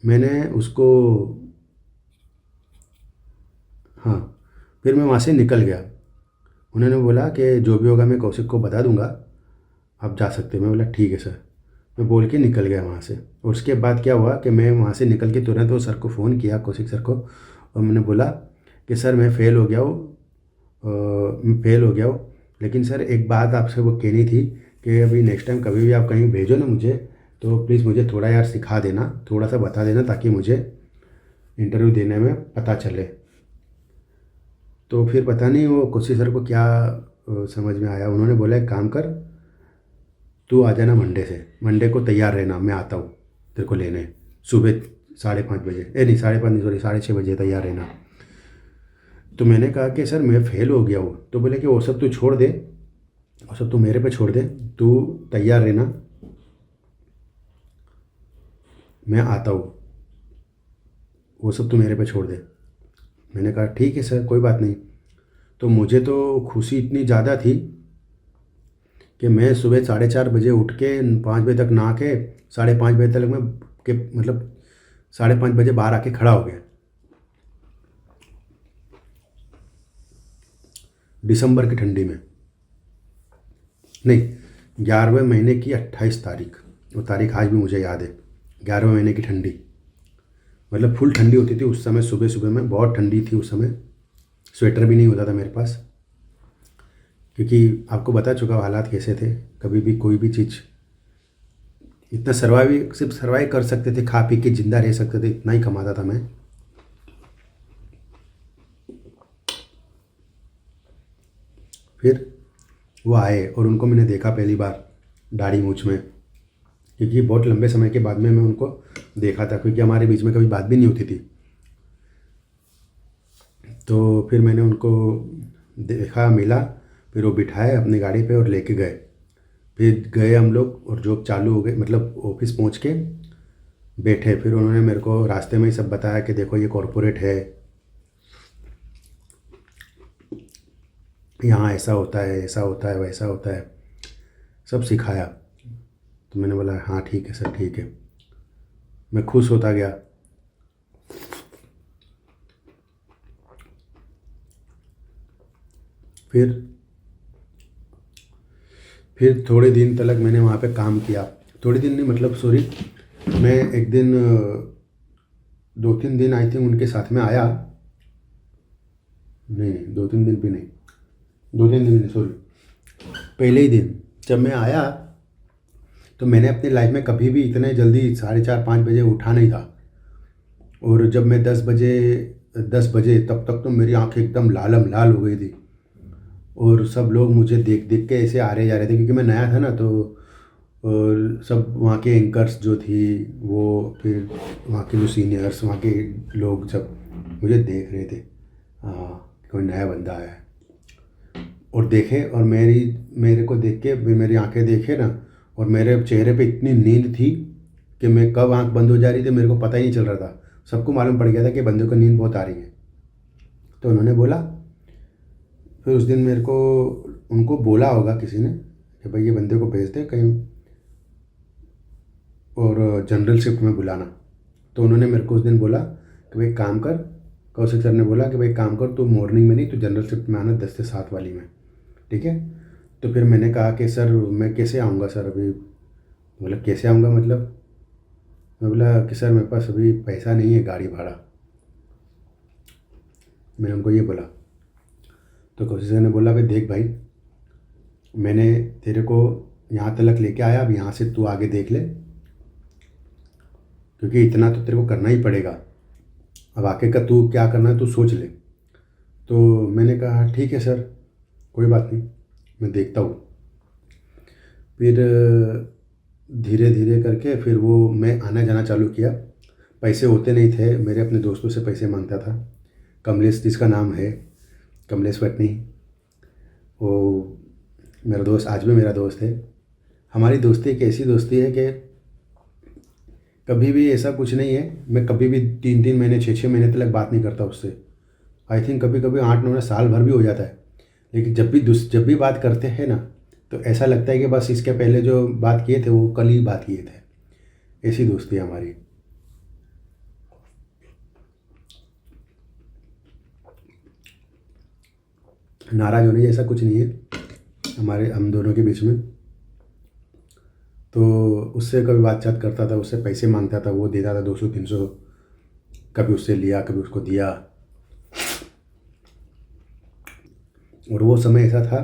A: मैंने उसको, हाँ, फिर मैं वहाँ से निकल गया। उन्होंने बोला कि जो भी होगा मैं कौशिक को बता दूंगा, आप जा सकते हैं। मैं बोला ठीक है सर। मैं बोल के निकल गया वहाँ से। और उसके बाद क्या हुआ कि मैं वहाँ से निकल के तुरंत वो सर को फ़ोन किया, कौशिक सर को, और मैंने बोला कि सर मैं फ़ेल हो गया हूँ, मैं फ़ेल हो गया हूँ, लेकिन सर एक बात आपसे वो कहनी थी कि अभी नेक्स्ट टाइम कभी भी आप कहीं भेजो ना मुझे, तो प्लीज़ मुझे थोड़ा यार सिखा देना, थोड़ा सा बता देना, ताकि मुझे इंटरव्यू देने में पता चले। तो फिर पता नहीं वो कौशिक सर को क्या समझ में आया। उन्होंने बोला एक काम कर, तू आ जाना मंडे से, मंडे को तैयार रहना, मैं आता हूँ तेरे को लेने सुबह 5:30 बजे। नहीं 5:30 नहीं, सॉरी 6:30 तैयार रहना। तो मैंने कहा कि सर मैं फ़ेल हो गया हूँ। तो बोले कि वो सब तू छोड़ दे, वो सब तू मेरे पे छोड़ दे, तू तैयार रहना, मैं आता हूँ, वो सब तू मेरे पे छोड़ दे। मैंने कहा ठीक है सर, कोई बात नहीं। तो मुझे तो खुशी इतनी ज़्यादा थी कि मैं सुबह 4:30 बजे उठ के 5 बजे तक नहा के 5:30 बजे तक मैं के मतलब 5:30 बजे बाहर आके खड़ा हो गया। दिसंबर की ठंडी में, नहीं 11वें महीने की 28 तारीख, वो तारीख आज भी मुझे याद है। 11वें महीने की ठंडी, मतलब फुल ठंडी होती थी उस समय। सुबह सुबह में बहुत ठंडी थी उस समय। स्वेटर भी नहीं होता था मेरे पास, क्योंकि आपको बता चुका हूँ हालात कैसे थे। कभी भी कोई भी चीज़, इतना सिर्फ सर्वाइव कर सकते थे, खा पी के ज़िंदा रह सकते थे, इतना ही कमाता था मैं। फिर वो आए और उनको मैंने देखा पहली बार दाढ़ी मूछ में, क्योंकि बहुत लंबे समय के बाद में मैं उनको देखा था, क्योंकि हमारे बीच में कभी बात भी नहीं होती थी। तो फिर मैंने उनको देखा, मिला, फिर वो बिठाए अपनी गाड़ी पे और लेके गए। फिर गए हम लोग और जॉब चालू हो गई, मतलब ऑफिस पहुंच के बैठे। फिर उन्होंने मेरे को रास्ते में ही सब बताया कि देखो ये कॉरपोरेट है, यहाँ ऐसा होता है, ऐसा होता है, वैसा होता है, सब सिखाया। तो मैंने बोला हाँ ठीक है सर, ठीक है। मैं खुश होता गया। फिर थोड़े दिन तक मैंने वहाँ पे काम किया। थोड़े दिन नहीं, मतलब सॉरी, मैं एक दिन 2-3 दिन आई थिंक उनके साथ में आया। नहीं 2-3 दिन भी नहीं, 2-3 दिन नहीं, सॉरी, पहले ही दिन जब मैं आया तो मैंने अपनी लाइफ में कभी भी इतने जल्दी 4:30-5 बजे उठा नहीं था। और जब मैं 10 बजे तब तक तो मेरी आंखें एकदम लालम लाल हो गई थी। और सब लोग मुझे देख देख के ऐसे आ रहे जा रहे थे, क्योंकि मैं नया था ना। तो और सब वहाँ के एंकर्स जो थी वो, फिर वहाँ के जो सीनियर्स, वहाँ के लोग सब मुझे देख रहे थे, हाँ कोई नया बंदा आया है। और देखे, और मेरे को देख के फिर मेरी आंखें देखे ना, और मेरे चेहरे पे इतनी नींद थी कि मैं कब आंख बंद हो जा रही थी मेरे को पता ही नहीं चल रहा था। सबको मालूम पड़ गया था कि बंदे को नींद बहुत आ रही है। तो उन्होंने बोला, फिर उस दिन मेरे को उनको बोला होगा किसी ने कि भाई ये बंदे को भेज दे कहीं और जनरल शिफ्ट में बुलाना। तो उन्होंने मेरे को उस दिन बोला कि भाई काम कर, कौशिक सर ने बोला कि भाई काम कर, तू मॉर्निंग में नहीं, तू जनरल शिफ्ट में आना 10 से 7 वाली में, ठीक है। तो फिर मैंने कहा कि सर मैं कैसे आऊँगा सर अभी। बोला कैसे आऊँगा मतलब। मैं बोला कि सर मेरे पास अभी पैसा नहीं है गाड़ी भाड़ा। मैंने उनको ये बोला। तो कौशिक सर ने बोला भाई देख भाई, मैंने तेरे को यहाँ तक लेके आया, अब यहाँ से तू आगे देख ले, क्योंकि इतना तो तेरे को करना ही पड़ेगा। अब आगे का तू क्या करना है तू सोच ले। तो मैंने कहा ठीक है सर, कोई बात नहीं, मैं देखता हूँ। फिर धीरे धीरे करके फिर वो मैं आना जाना चालू किया। पैसे होते नहीं थे, मेरे अपने दोस्तों से पैसे मांगता था। कमलेश जिसका नाम है, कमलेश वटनी, वो मेरा दोस्त, आज भी मेरा दोस्त है। हमारी दोस्ती एक ऐसी दोस्ती है कि कभी भी ऐसा कुछ नहीं है, मैं कभी भी 3-3 महीने 6-6 महीने तक बात नहीं करता उससे। आई थिंक कभी कभी 8-9 साल भर भी हो जाता है। लेकिन जब भी बात करते हैं ना, तो ऐसा लगता है कि बस इसके पहले जो बात किए थे वो कल ही बात किए थे। ऐसी दोस्ती है हमारी। नाराज़ होने जैसा कुछ नहीं है हम दोनों के बीच में। तो उससे कभी बातचीत करता था, उससे पैसे मांगता था, वो देता था 200-300, कभी उससे लिया कभी उसको दिया। और वो समय ऐसा था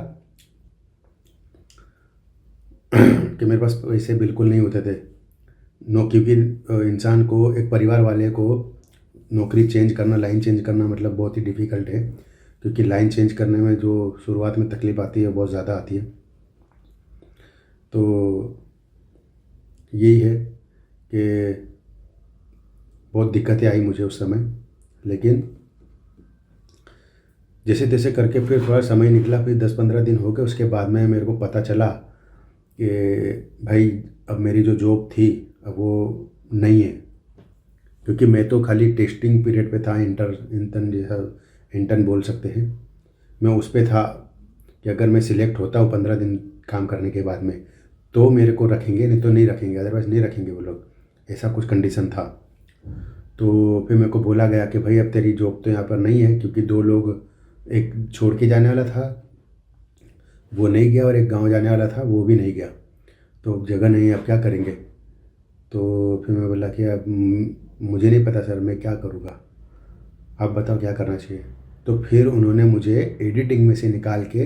A: कि मेरे पास पैसे बिल्कुल नहीं होते थे। क्योंकि इंसान को, एक परिवार वाले को नौकरी चेंज करना, लाइन चेंज करना मतलब बहुत ही डिफ़िकल्ट है। क्योंकि लाइन चेंज करने में जो शुरुआत में तकलीफ़ आती है बहुत ज़्यादा आती है। तो यही है कि बहुत दिक्कतें आई मुझे उस समय। लेकिन जैसे तैसे करके फिर थोड़ा समय निकला, फिर 10-15 दिन हो गए। उसके बाद में मेरे को पता चला कि भाई अब मेरी जो जॉब थी अब वो नहीं है। क्योंकि मैं तो खाली टेस्टिंग पीरियड पे था, इंटर्न जैसा, इंटर्न बोल सकते हैं। मैं उस पे था कि अगर मैं सिलेक्ट होता हूँ 15 दिन काम करने के बाद में तो मेरे को रखेंगे, नहीं तो नहीं रखेंगे, अदरवाइज़ नहीं रखेंगे वो लोग, ऐसा कुछ कंडीशन था। तो फिर मेरे को बोला गया कि भाई अब तेरी जॉब तो यहाँ पर नहीं है, क्योंकि 2 लोग, एक छोड़ के जाने वाला था वो नहीं गया, और एक गांव जाने वाला था वो भी नहीं गया। तो अब जगह नहीं है, अब क्या करेंगे। तो फिर मैं बोला कि अब मुझे नहीं पता सर, मैं क्या करूँगा, आप बताओ क्या करना चाहिए। तो फिर उन्होंने मुझे एडिटिंग में से निकाल के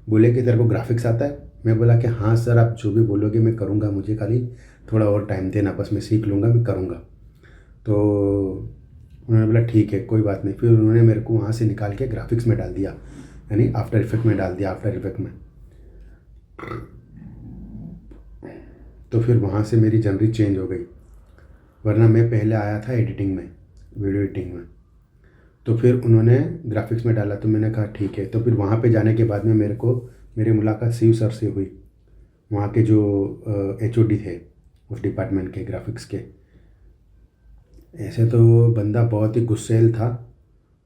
A: बोले कि तेरे को ग्राफिक्स आता है। मैं बोला कि हाँ सर, आप जो भी बोलोगे मैं करूँगा, मुझे खाली थोड़ा और टाइम देना, बस मैं सीख लूँगा, मैं करूँगा। तो उन्होंने बोला ठीक है कोई बात नहीं। फिर उन्होंने मेरे को वहाँ से निकाल के ग्राफिक्स में डाल दिया, यानी आफ्टर इफेक्ट में डाल दिया, आफ्टर इफेक्ट में। तो फिर वहाँ से मेरी जर्नी चेंज हो गई, वरना मैं पहले आया था एडिटिंग में, वीडियो एडिटिंग में। तो फिर उन्होंने ग्राफिक्स में डाला, तो मैंने कहा ठीक है। तो फिर वहाँ पे जाने के बाद में मेरी मुलाकात शिव सर से हुई, वहाँ के जो HOD थे उस डिपार्टमेंट के, ग्राफिक्स के। ऐसे तो बंदा बहुत ही गुस्सैल था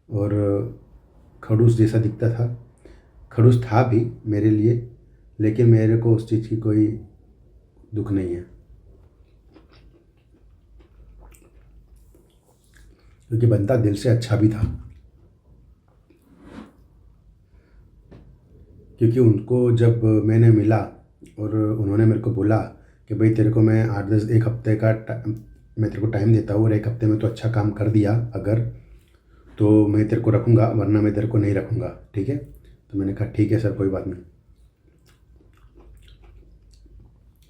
A: और खड़ूस जैसा दिखता था। खड़ूस था भी मेरे लिए, लेकिन मेरे को उस चीज़ की कोई दुख नहीं है, क्योंकि बंदा दिल से अच्छा भी था। क्योंकि उनको जब मैंने मिला और उन्होंने मेरे को बोला कि भाई तेरे को मैं 8-10 एक हफ्ते का मैं तेरे को टाइम देता हूँ, और एक हफ्ते में तो अच्छा काम कर दिया अगर, तो मैं तेरे को रखूँगा, वरना मैं तेरे को नहीं रखूँगा, ठीक है। तो मैंने कहा ठीक है सर, कोई बात नहीं।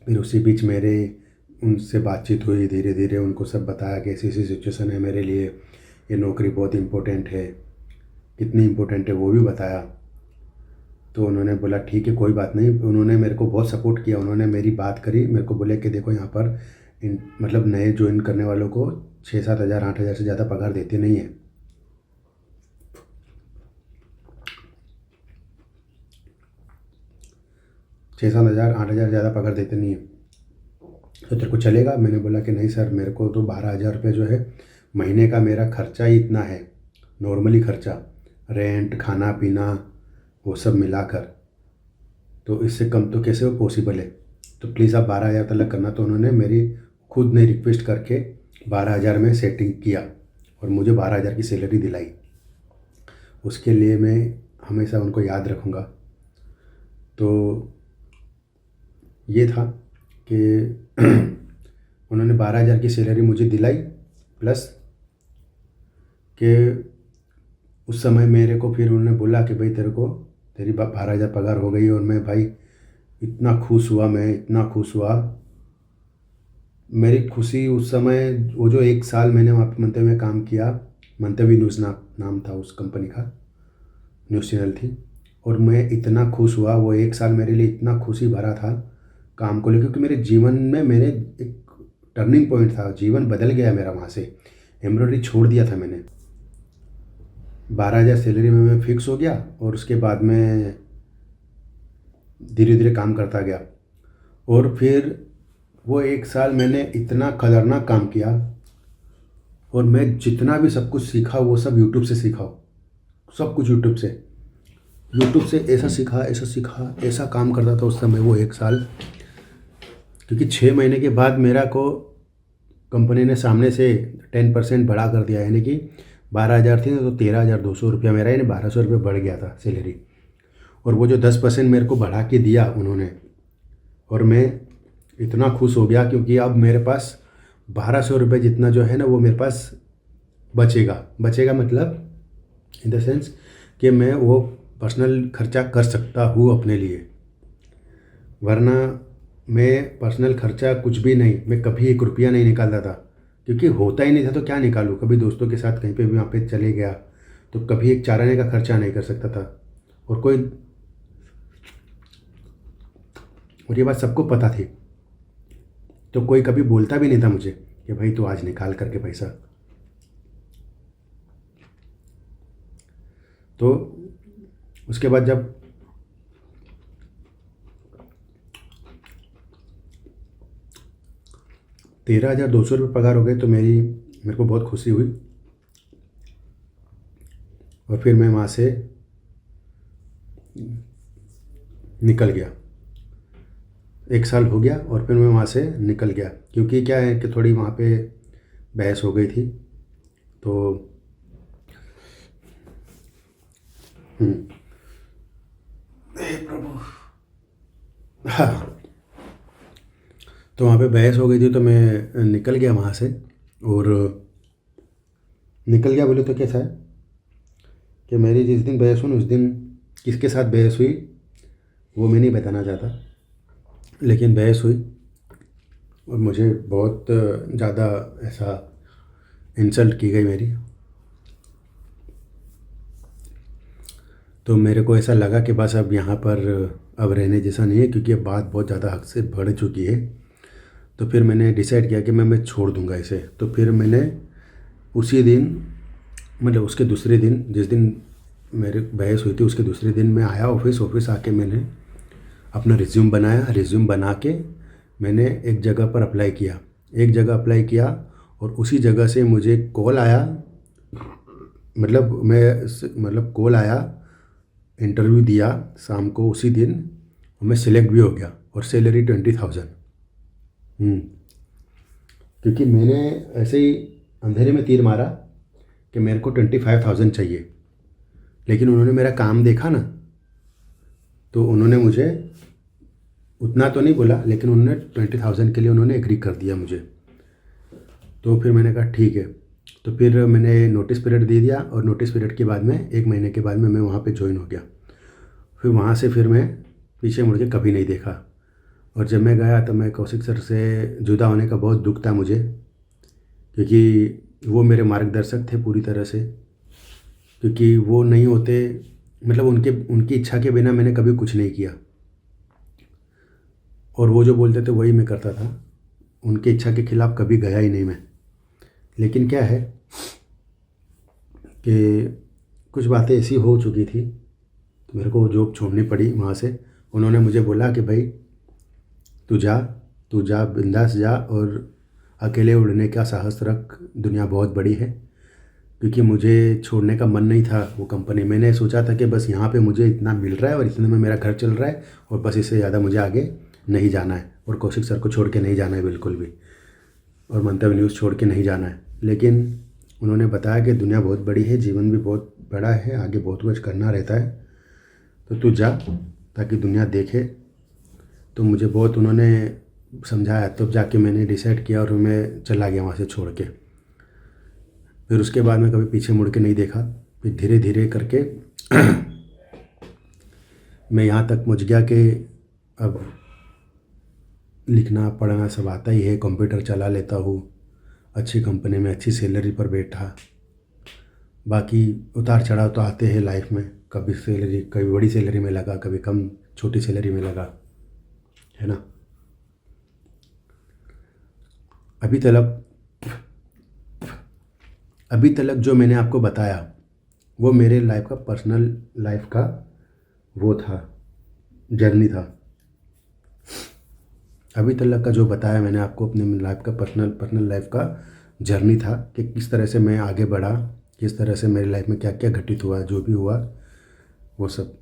A: फिर उसी बीच मेरे उनसे बातचीत हुई, धीरे धीरे उनको सब बताया कि ऐसी ऐसी सिचुएशन है मेरे लिए, ये नौकरी बहुत इम्पोर्टेंट है, कितनी इम्पोर्टेंट है वो भी बताया। तो उन्होंने बोला ठीक है कोई बात नहीं। उन्होंने मेरे को बहुत सपोर्ट किया, उन्होंने मेरी बात करी, मेरे को बोले कि देखो यहाँ पर मतलब नए ज्वाइन करने वालों को 6-7 हज़ार 8 हज़ार से ज़्यादा पगार देते नहीं है। 6-7 हज़ार 8 हज़ार ज़्यादा पगार देते नहीं है, तो तेरे को चलेगा? मैंने बोला कि नहीं सर, मेरे को तो 12,000 रुपये जो है महीने का मेरा खर्चा ही इतना है, नॉर्मली खर्चा, रेंट, खाना पीना वो सब मिलाकर, तो इससे कम तो कैसे वो पॉसिबल है? तो प्लीज़ आप 12,000 तक करना। तो उन्होंने मेरी खुद ने रिक्वेस्ट करके 12,000 में सेटिंग किया और मुझे 12,000 की सैलरी दिलाई। उसके लिए मैं हमेशा उनको याद रखूँगा। तो ये था कि उन्होंने 12,000 की सैलरी मुझे दिलाई, प्लस कि उस समय मेरे को फिर उन्होंने बोला कि भाई तेरी 12,000 पगार हो गई। और मैं भाई इतना खुश हुआ, मैं इतना खुश हुआ। मेरी खुशी उस समय, वो जो 1 साल मैंने वहाँ पे मंतव्य में काम किया, मंतव्य न्यूज़ नाम था उस कंपनी का, न्यूज़ चैनल थी, और मैं इतना खुश हुआ। वो 1 साल मेरे लिए इतना खुशी भरा था काम को लेकर, क्योंकि मेरे जीवन में मैंने एक टर्निंग पॉइंट था, जीवन बदल गया मेरा। वहाँ से एम्ब्रॉयडरी छोड़ दिया था मैंने, 12,000 सैलरी में मैं फिक्स हो गया, और उसके बाद में धीरे धीरे काम करता गया। और फिर वो 1 साल मैंने इतना खतरनाक काम किया, और मैं जितना भी सब कुछ सीखा वो सब यूट्यूब से सीखा, सब कुछ यूट्यूब से ऐसा सीखा, ऐसा काम करता था उस समय वो 1 साल। क्योंकि 6 महीने के बाद मेरा को कंपनी ने सामने से 10% बढ़ा कर दिया, यानी कि 12,000 थी तो 13,200 रुपया मेरा, यानी 1,200 रुपये बढ़ गया था सैलरी। और वो जो 10% मेरे को बढ़ा के दिया उन्होंने, और मैं इतना खुश हो गया, क्योंकि अब मेरे पास 1,200 रुपये जितना जो है ना वो मेरे पास बचेगा मतलब इन द सेंस कि मैं वो पर्सनल खर्चा कर सकता हूँ अपने लिए। वरना मैं पर्सनल खर्चा कुछ भी नहीं, मैं कभी 1 रुपया नहीं निकालता था, क्योंकि होता ही नहीं था तो क्या निकालूँ। कभी दोस्तों के साथ कहीं पे भी वहाँ पे चले गया तो कभी एक चाराने का खर्चा नहीं कर सकता था। और ये बात सबको पता थी, तो कोई कभी बोलता भी नहीं था मुझे कि भाई तू आज निकाल करके पैसा। तो उसके बाद जब ₹13,200 पगार हो गए तो मेरे को बहुत खुशी हुई। और फिर मैं वहाँ से निकल गया। 1 साल हो गया और फिर मैं वहाँ से निकल गया, क्योंकि क्या है कि थोड़ी वहाँ पे बहस हो गई थी। तो हे प्रभु, हाँ, तो वहाँ पे बहस हो गई थी तो मैं निकल गया वहाँ से। और निकल गया बोले तो कैसा है कि मेरी जिस दिन बहस हुई, उस दिन किसके साथ बहस हुई वो मैं नहीं बताना चाहता, लेकिन बहस हुई और मुझे बहुत ज़्यादा ऐसा इंसल्ट की गई मेरी। तो मेरे को ऐसा लगा कि बस अब यहाँ पर अब रहने जैसा नहीं है, क्योंकि अब बात बहुत ज़्यादा हद से बढ़ चुकी है। तो फिर मैंने डिसाइड किया कि मैं छोड़ दूँगा इसे। तो फिर मैंने उसी दिन, मतलब उसके दूसरे दिन, जिस दिन मेरे बहस हुई थी उसके दूसरे दिन मैं आया ऑफिस आके मैंने अपना रिज्यूम बनाया। रिज्यूम बना के मैंने एक जगह पर अप्लाई किया और उसी जगह से मुझे कॉल आया, कॉल आया, इंटरव्यू दिया शाम को उसी दिन, और मैं सिलेक्ट भी हो गया। और सैलरी 20,000। क्योंकि मैंने ऐसे ही अंधेरे में तीर मारा कि मेरे को 25,000 चाहिए, लेकिन उन्होंने मेरा काम देखा ना, तो उन्होंने मुझे उतना तो नहीं बोला, लेकिन उन्होंने 20,000 के लिए उन्होंने एग्री कर दिया मुझे। तो फिर मैंने कहा ठीक है। तो फिर मैंने नोटिस पीरियड दे दिया, और नोटिस पीरियड के बाद में 1 महीने के बाद में मैं वहाँ पे ज्वाइन हो गया। फिर वहाँ से फिर मैं पीछे मुड़ के कभी नहीं देखा। और जब मैं गया तो मैं कौशिक सर से जुदा होने का बहुत दुख था मुझे, क्योंकि वो मेरे मार्गदर्शक थे पूरी तरह से। क्योंकि वो नहीं होते, मतलब उनके उनकी इच्छा के बिना मैंने कभी कुछ नहीं किया, और वो जो बोलते थे वही मैं करता था। उनकी इच्छा के खिलाफ़ कभी गया ही नहीं मैं। लेकिन क्या है कि कुछ बातें ऐसी हो चुकी थी, तो मेरे को जॉब छोड़नी पड़ी वहाँ से। उन्होंने मुझे बोला कि भाई तू जा, तू जा, बिंदास जा और अकेले उड़ने का साहस रख, दुनिया बहुत बड़ी है। क्योंकि मुझे छोड़ने का मन नहीं था वो कंपनी। मैंने सोचा था कि बस यहाँ पे मुझे इतना मिल रहा है और इतने में मेरा घर चल रहा है, और बस इससे ज़्यादा मुझे आगे नहीं जाना है, और कौशिक सर को छोड़ के नहीं जाना है बिल्कुल भी, और मंतव्य न्यूज़ छोड़ के नहीं जाना है। लेकिन उन्होंने बताया कि दुनिया बहुत बड़ी है, जीवन भी बहुत बड़ा है, आगे बहुत कुछ करना रहता है, तो तू जा ताकि दुनिया देखे। तो मुझे बहुत उन्होंने समझाया, तब जाके मैंने डिसाइड किया और मैं चला गया वहाँ से छोड़ के। फिर उसके बाद मैं कभी पीछे मुड़ के नहीं देखा। फिर धीरे धीरे करके मैं यहाँ तक पहुँच गया कि अब लिखना पढ़ना सब आता ही है, कंप्यूटर चला लेता हूँ, अच्छी कंपनी में अच्छी सैलरी पर बैठा। बाकी उतार चढ़ाव तो आते हैं लाइफ में, कभी सैलरी, कभी बड़ी सैलरी में लगा, कभी कम छोटी सैलरी में लगा, है ना। अभी तक जो मैंने आपको बताया वो मेरे लाइफ का, पर्सनल लाइफ का वो था, जर्नी था। अभी तक का जो बताया मैंने आपको अपने लाइफ का, पर्सनल लाइफ का जर्नी था कि किस तरह से मैं आगे बढ़ा, किस तरह से मेरी लाइफ में क्या क्या घटित हुआ, जो भी हुआ वो सब।